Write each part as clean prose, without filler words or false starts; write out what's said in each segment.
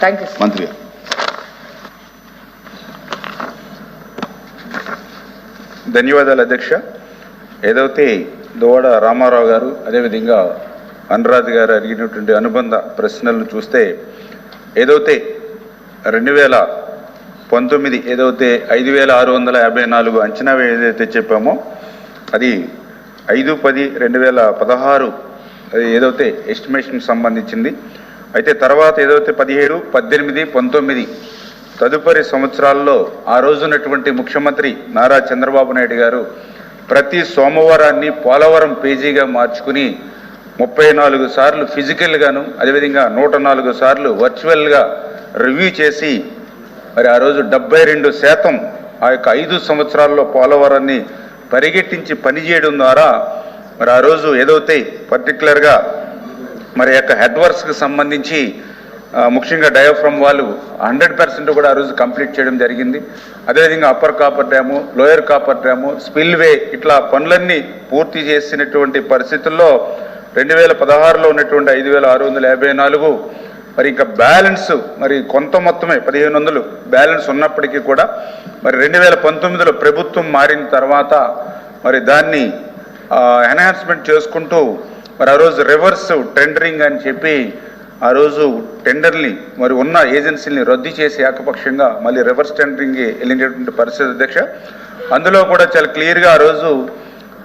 Thank you మంత్రి. ధన్యవాదాలు అధ్యక్ష. ఏదైతే దోవడ రామారావు గారు అదేవిధంగా అనురాధ్ గారు అడిగినటువంటి అనుబంధ ప్రశ్నలను చూస్తే ఏదైతే 2019 ఏదైతే 5,654 అంచనా ఏదైతే చెప్పామో అది 5/10/2016 అది ఏదైతే ఎస్టిమేషన్ సంబంధించింది. అయితే తర్వాత ఏదైతే 17, 18, 19 తదుపరి సంవత్సరాల్లో ఆ రోజునటువంటి ముఖ్యమంత్రి నారా చంద్రబాబు నాయుడు గారు ప్రతి సోమవారాన్ని పోలవరం పేజీగా మార్చుకుని 34 సార్లు ఫిజికల్గాను అదేవిధంగా 104 సార్లు వర్చువల్గా రివ్యూ చేసి మరి ఆ రోజు 72% ఆ యొక్క 5 సంవత్సరాల్లో పోలవరాన్ని పరిగెట్టించి పనిచేయడం ద్వారా మరి ఆ రోజు ఏదైతే పర్టికులర్గా మరి యొక్క హెడ్ వర్క్స్కి సంబంధించి ముఖ్యంగా డయాఫ్రమ్ వాళ్ళు 100% కూడా ఆ రోజు కంప్లీట్ చేయడం జరిగింది. అదేవిధంగా upper coffer dam, lower coffer dam, spillway ఇట్లా పనులన్నీ పూర్తి చేసినటువంటి పరిస్థితుల్లో 2016లో ఉన్నటువంటి 5,654 మరి ఇంకా బ్యాలెన్స్ మరి కొంత మొత్తమే 1,500 బ్యాలెన్స్ ఉన్నప్పటికీ కూడా మరి 2019లో ప్రభుత్వం మారిన తర్వాత మరి దాన్ని ఎన్హాన్స్మెంట్ చేసుకుంటూ మరి ఆ రోజు రివర్స్ టెండరింగ్ అని చెప్పి ఆ రోజు టెండర్ని మరి ఉన్న ఏజెన్సీని రద్దు చేసి ఏకపక్షంగా మళ్ళీ రివర్స్ టెండరింగ్ వెళ్ళినటువంటి పరిస్థితి అధ్యక్ష. అందులో కూడా చాలా క్లియర్గా ఆ రోజు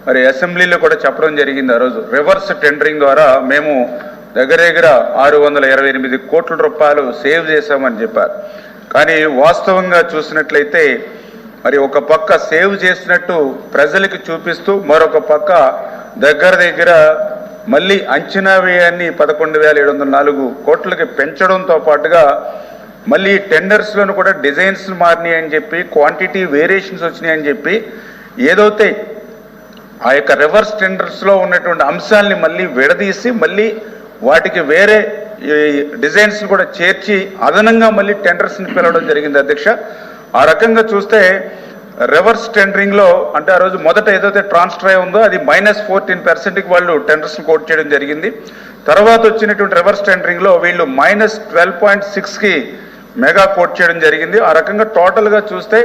మరి అసెంబ్లీలో కూడా చెప్పడం జరిగింది. ఆ రోజు రివర్స్ టెండరింగ్ ద్వారా మేము దగ్గర 628 కోట్ల రూపాయలు సేవ్ చేశామని చెప్పారు. కానీ వాస్తవంగా చూసినట్లయితే మరి ఒక పక్క సేవ్ చేసినట్టు ప్రజలకు చూపిస్తూ మరొక పక్క దగ్గర మళ్ళీ అంచనా వ్యయాన్ని 11,704 కోట్లకి పెంచడంతో పాటుగా మళ్ళీ టెండర్స్లోనూ కూడా డిజైన్స్ మారినాయి అని చెప్పి క్వాంటిటీ వేరియేషన్స్ వచ్చినాయని చెప్పి ఏదైతే ఆ యొక్క రివర్స్ టెండర్స్లో ఉన్నటువంటి అంశాలని మళ్ళీ విడదీసి మళ్ళీ వాటికి వేరే డిజైన్స్ కూడా చేర్చి అదనంగా మళ్ళీ టెండర్స్ని పిలవడం జరిగింది అధ్యక్ష. ఆ రకంగా చూస్తే రివర్స్ టెండరింగ్లో అంటే ఆ రోజు మొదట ఏదైతే ట్రాన్స్ట్రై ఉందో అది -14%కి వాళ్ళు టెండర్స్ని కోట్ చేయడం జరిగింది. తర్వాత వచ్చినటువంటి రివర్స్ టెండరింగ్లో వీళ్ళు -12.6కి మెగా కోట్ చేయడం జరిగింది. ఆ రకంగా టోటల్గా చూస్తే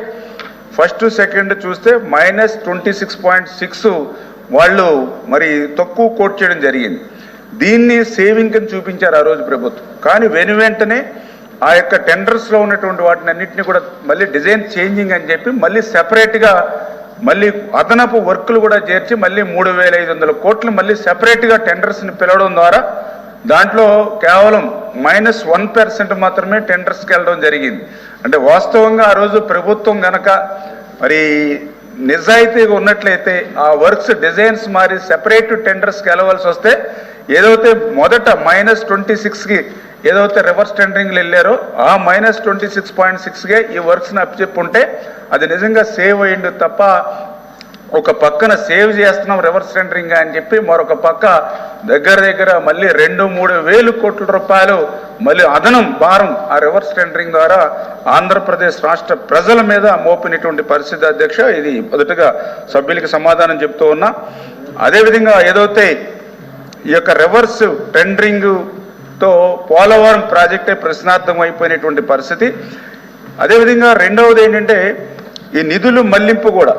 ఫస్ట్ సెకండ్ చూస్తే -26.6 వాళ్ళు మరి తక్కువ కోట్ చేయడం జరిగింది. దీన్ని సేవింగ్ అని చూపించారు ఆ రోజు ప్రభుత్వం. కానీ వెంటనే ఆ యొక్క టెండర్స్లో ఉన్నటువంటి వాటిని అన్నింటినీ కూడా మళ్ళీ డిజైన్ చేంజింగ్ అని చెప్పి మళ్ళీ సెపరేట్గా మళ్ళీ అదనపు వర్కులు కూడా చేర్చి మళ్ళీ 3,500 కోట్లు మళ్ళీ సెపరేట్గా టెండర్స్ని పిలవడం ద్వారా దాంట్లో కేవలం -1% మాత్రమే టెండర్స్కి వెళ్ళడం జరిగింది. అంటే వాస్తవంగా ఆ రోజు ప్రభుత్వం గనక మరి నిజాయితీగా ఉన్నట్లయితే ఆ వర్క్స్ డిజైన్స్ మారి సెపరేట్ టెండర్స్కి వెళ్ళవలసి వస్తే ఏదైతే మొదట -26కి ఏదైతే రివర్స్ టెండరింగ్లు వెళ్ళారో ఆ -26.6గా ఈ వర్క్స్ని అప్పచెప్పుంటే అది నిజంగా సేవ్ అయ్యింది తప్ప ఒక పక్కన సేవ్ చేస్తున్నాం రివర్స్ టెండరింగ్ అని చెప్పి మరొక పక్క దగ్గర మళ్ళీ 2-3 వేల కోట్ల రూపాయలు మళ్ళీ అదనం భారం ఆ రివర్స్ టెండరింగ్ ద్వారా ఆంధ్రప్రదేశ్ రాష్ట్ర ప్రజల మీద మోపినటువంటి పరిస్థితి అధ్యక్ష. ఇది మొదటగా సభ్యులకి సమాధానం చెప్తూ ఉన్నా. అదేవిధంగా ఏదైతే ఈ యొక్క రివర్స్ టెండరింగ్తో పోలవరం ప్రాజెక్టే ప్రశ్నార్థం అయిపోయినటువంటి పరిస్థితి. అదేవిధంగా రెండవది ఏంటంటే ఈ నిధులు మళ్లింపు కూడా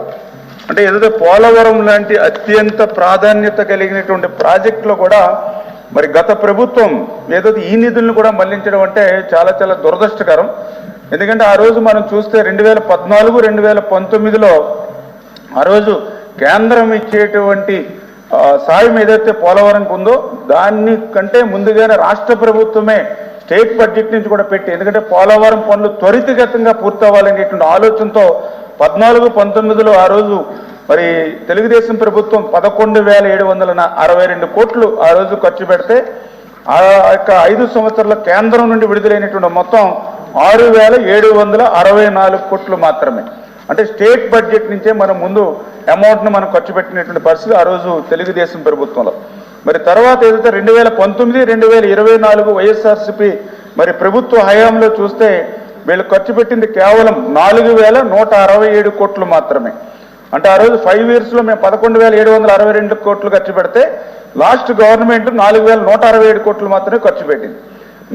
అంటే ఏదైతే పోలవరం లాంటి అత్యంత ప్రాధాన్యత కలిగినటువంటి ప్రాజెక్టులో కూడా మరి గత ప్రభుత్వం ఏదైతే ఈ నిధులను కూడా మళ్లించడం అంటే చాలా దురదృష్టకరం. ఎందుకంటే ఆ రోజు మనం చూస్తే 2014, 2019లో ఆ రోజు కేంద్రం ఇచ్చేటువంటి సాయం ఏదైతే పోలవరంకి ఉందో దాన్ని కంటే ముందుగానే రాష్ట్ర ప్రభుత్వమే స్టేట్ బడ్జెట్ నుంచి కూడా పెట్టి ఎందుకంటే పోలవరం పనులు త్వరితగతంగా పూర్తవ్వాలనేటువంటి ఆలోచనతో 14-19లో ఆ రోజు మరి తెలుగుదేశం ప్రభుత్వం 11,762 కోట్లు ఆ రోజు ఖర్చు పెడితే ఆ యొక్క 5 సంవత్సరాల కేంద్రం నుండి విడుదలైనటువంటి మొత్తం 6,764 కోట్లు మాత్రమే. అంటే స్టేట్ బడ్జెట్ నుంచే మనం ముందు అమౌంట్ను మనం ఖర్చు పెట్టినటువంటి పరిస్థితి ఆ రోజు తెలుగుదేశం ప్రభుత్వంలో. మరి తర్వాత ఏదైతే 2019, 2024 వైఎస్ఆర్సీపీ మరి ప్రభుత్వ హయాంలో చూస్తే వీళ్ళు ఖర్చు పెట్టింది కేవలం 4,167 కోట్లు మాత్రమే. అంటే ఆ రోజు 5 ఇయర్స్లో మేము 11,762 కోట్లు ఖర్చు పెడితే లాస్ట్ గవర్నమెంట్ 4,167 కోట్లు మాత్రమే ఖర్చు పెట్టింది.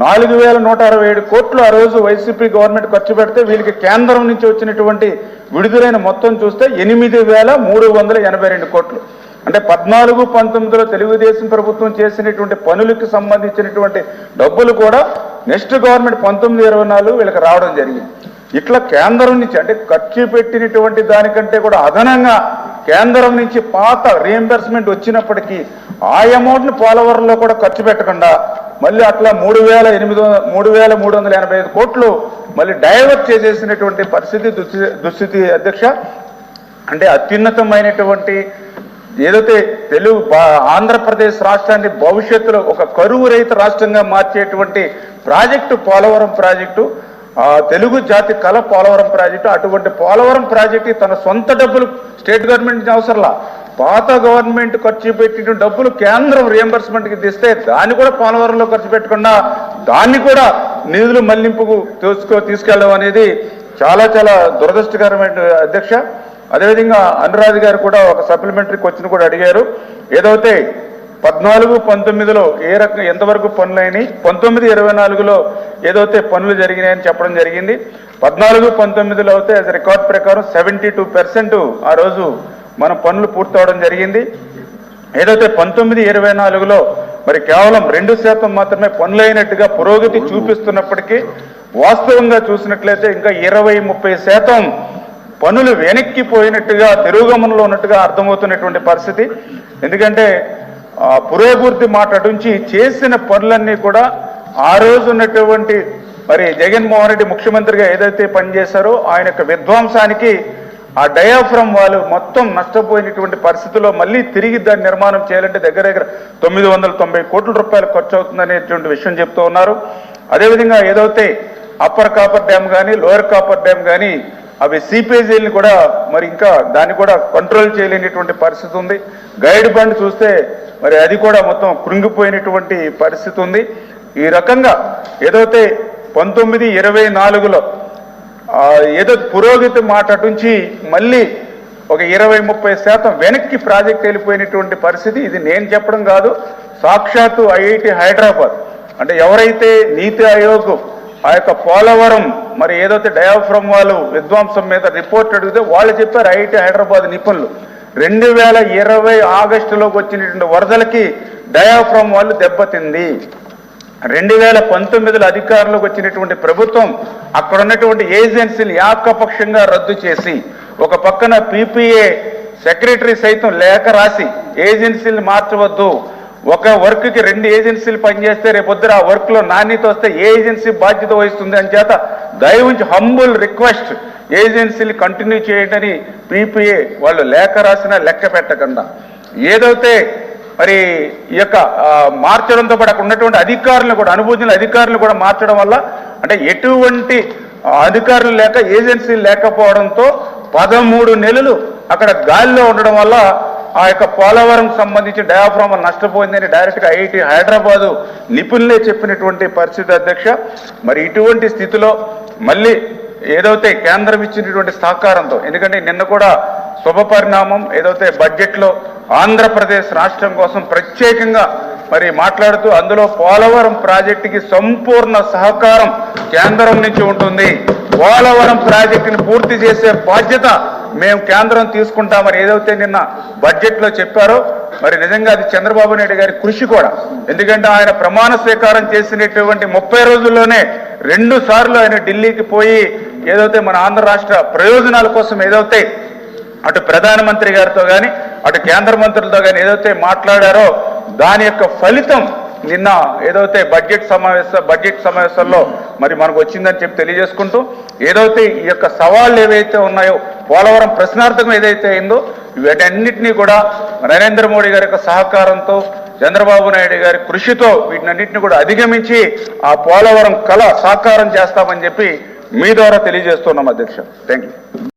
4167 కోట్లు ఆ రోజు వైసీపీ గవర్నమెంట్ ఖర్చు పెడితే వీళ్ళకి కేంద్రం నుంచి వచ్చినటువంటి విడుదలైన మొత్తం చూస్తే 8382 కోట్లు. అంటే 14-19లో తెలుగుదేశం ప్రభుత్వం చేసినటువంటి పనులకు సంబంధించినటువంటి డబ్బులు కూడా నెక్స్ట్ గవర్నమెంట్ 19-24 వీళ్ళకి రావడం జరిగింది. ఇట్లా కేంద్రం నుంచి అంటే ఖర్చు పెట్టినటువంటి దానికంటే కూడా అదనంగా కేంద్రం నుంచి పాత రీఎంబర్స్మెంట్ వచ్చినప్పటికీ ఆ అమౌంట్ని పోలవరంలో కూడా ఖర్చు పెట్టకుండా మళ్ళీ అట్లా 3385 కోట్లు మళ్ళీ డైవర్ట్ చేసేసినటువంటి పరిస్థితి దుస్థితి అధ్యక్ష. అంటే అత్యున్నతమైనటువంటి ఏదైతే ఆంధ్రప్రదేశ్ రాష్ట్రాన్ని భవిష్యత్తులో ఒక కరువు రహిత రాష్ట్రంగా మార్చేటువంటి ప్రాజెక్టు పోలవరం ప్రాజెక్టు, తెలుగు జాతి కళ పోలవరం ప్రాజెక్టు. అటువంటి పోలవరం ప్రాజెక్టు తన సొంత డబ్బులు స్టేట్ గవర్నమెంట్ అవసరంలా, పాత గవర్నమెంట్ ఖర్చు పెట్టిన డబ్బులు కేంద్రం రియంబర్స్మెంట్కి తెస్తే దాన్ని కూడా పోలవరంలో ఖర్చు పెట్టకుండా దాన్ని కూడా నిధులు మళ్లింపుకు తీసుకెళ్ళడం అనేది చాలా చాలా దురదృష్టకరమైన అధ్యక్ష. అదేవిధంగా అనురాధ్ గారు కూడా ఒక సప్లిమెంటరీ క్వశ్చన్ కూడా అడిగారు. ఏదైతే 14-19లో ఎంతవరకు పనులైనవి, 19-24లో ఏదైతే పనులు జరిగినాయని చెప్పడం జరిగింది. 14-19లో అయితే రికార్డ్ ప్రకారం 72% ఆ రోజు మనం పనులు పూర్తవడం జరిగింది. ఏదైతే 19-24లో మరి కేవలం 2% మాత్రమే పనులైనట్టుగా పురోగతి చూపిస్తున్నప్పటికీ వాస్తవంగా చూసినట్లయితే ఇంకా 20-30% పనులు వెనక్కిపోయినట్టుగా తిరోగమనంలో ఉన్నట్టుగా అర్థమవుతున్నటువంటి పరిస్థితి. ఎందుకంటే పురోభివృద్ధి మాట్లాడించి చేసిన పనులన్నీ కూడా ఆ రోజు ఉన్నటువంటి మరి జగన్మోహన్ రెడ్డి ముఖ్యమంత్రిగా ఏదైతే పనిచేశారో ఆయన యొక్క విధ్వంసానికి ఆ డయాఫ్రమ్ వాళ్ళు మొత్తం నష్టపోయినటువంటి పరిస్థితుల్లో మళ్ళీ తిరిగి దాన్ని నిర్మాణం చేయాలంటే దగ్గర 990 కోట్ల రూపాయలు ఖర్చు అవుతుందనేటువంటి విషయం చెప్తూ ఉన్నారు. అదేవిధంగా ఏదైతే అప్పర్ కాపర్ డ్యామ్ కానీ లోయర్ కాపర్ డ్యామ్ కానీ అవి సీపేజీలను కూడా మరి ఇంకా దాన్ని కూడా కంట్రోల్ చేయలేనటువంటి పరిస్థితి ఉంది. గైడ్ బండ్ చూస్తే మరి అది కూడా మొత్తం కృంగిపోయినటువంటి పరిస్థితి ఉంది. ఈ రకంగా ఏదైతే 19-24లో ఏదో పురోగతి మాట నుంచి మళ్ళీ ఒక 20-30% వెనక్కి ప్రాజెక్ట్ వెళ్ళిపోయినటువంటి పరిస్థితి. ఇది నేను చెప్పడం కాదు, సాక్షాత్తు ఐఐటి హైదరాబాద్ అంటే ఎవరైతే నీతి ఆయోగ్ ఆ యొక్క పోలవరం మరి ఏదైతే డయాఫ్రమ్ వాళ్ళు విధ్వంసం మీద రిపోర్ట్ అడిగితే వాళ్ళు చెప్పారు, ఐఐటి హైదరాబాద్ నిపుణులు 2020 ఆగస్టులోకి వచ్చినటువంటి వరదలకి డయాఫ్రమ్ వాళ్ళు దెబ్బతింది. 2019లో అధికారంలోకి వచ్చినటువంటి ప్రభుత్వం అక్కడ ఉన్నటువంటి ఏజెన్సీలు ఏకపక్షంగా రద్దు చేసి ఒక పక్కన పీపీఏ సెక్రటరీ సైతం లేఖ రాసి ఏజెన్సీలు మార్చవద్దు, ఒక వర్క్కి 2 ఏజెన్సీలు పనిచేస్తే రేపొద్దున ఆ వర్క్లో నాణ్యత వస్తే ఏ ఏజెన్సీ బాధ్యత వహిస్తుంది అని చేత దయవుంచి హంబుల్ రిక్వెస్ట్ ఏజెన్సీలు కంటిన్యూ చేయడని పీపీఏ వాళ్ళు లేఖ రాసినా లెక్క పెట్టకుండా ఏదైతే మరి ఈ యొక్క మార్చడంతో పాటు అక్కడ ఉన్నటువంటి అధికారులను కూడా అనుభూతుల అధికారులను కూడా మార్చడం వల్ల అంటే ఎటువంటి అధికారులు లేక ఏజెన్సీలు లేకపోవడంతో 13 నెలలు అక్కడ గాలిలో ఉండడం వల్ల ఆ యొక్క పోలవరం సంబంధించి డయాఫ్రామ్ నష్టపోయిందని డైరెక్ట్గా ఐఐటి హైదరాబాదు నిపుణులే చెప్పినటువంటి పరిస్థితి అధ్యక్ష. మరి ఇటువంటి స్థితిలో మళ్ళీ ఏదైతే కేంద్రం ఇచ్చినటువంటి సహకారంతో, ఎందుకంటే నిన్న కూడా శుభ పరిణామం ఏదైతే బడ్జెట్లో ఆంధ్రప్రదేశ్ రాష్ట్రం కోసం ప్రత్యేకంగా మరి మాట్లాడుతూ అందులో పోలవరం ప్రాజెక్టుకి సంపూర్ణ సహకారం కేంద్రం నుంచి ఉంటుంది, పోలవరం ప్రాజెక్టుని పూర్తి చేసే బాధ్యత మేము కేంద్రం తీసుకుంటామని ఏదైతే నిన్న బడ్జెట్లో చెప్పారో మరి నిజంగా అది చంద్రబాబు నాయుడు గారి కృషి కూడా. ఎందుకంటే ఆయన ప్రమాణ స్వీకారం చేసినటువంటి 30 రోజుల్లోనే 2 సార్లు ఆయన ఢిల్లీకి పోయి ఏదైతే మన ఆంధ్ర రాష్ట్ర ప్రయోజనాల కోసం ఏదైతే అటు ప్రధానమంత్రి గారితో కానీ అటు కేంద్ర మంత్రులతో కానీ ఏదైతే మాట్లాడారో దాని యొక్క ఫలితం నిన్న ఏదైతే బడ్జెట్ సమావేశాల్లో మరి మనకు వచ్చిందని చెప్పి తెలియజేసుకుంటూ ఏదైతే ఈ యొక్క సవాళ్ళు ఏవైతే ఉన్నాయో పోలవరం ప్రశ్నార్థకం ఏదైతే అయిందో వీటన్నిటినీ కూడా నరేంద్ర మోడీ గారి యొక్క సహకారంతో చంద్రబాబు నాయుడు గారి కృషితో వీటినన్నింటినీ కూడా అధిగమించి ఆ పోలవరం కళ సాకారం చేస్తామని చెప్పి మీ ద్వారా తెలియజేస్తున్నాం అధ్యక్ష. Thank you.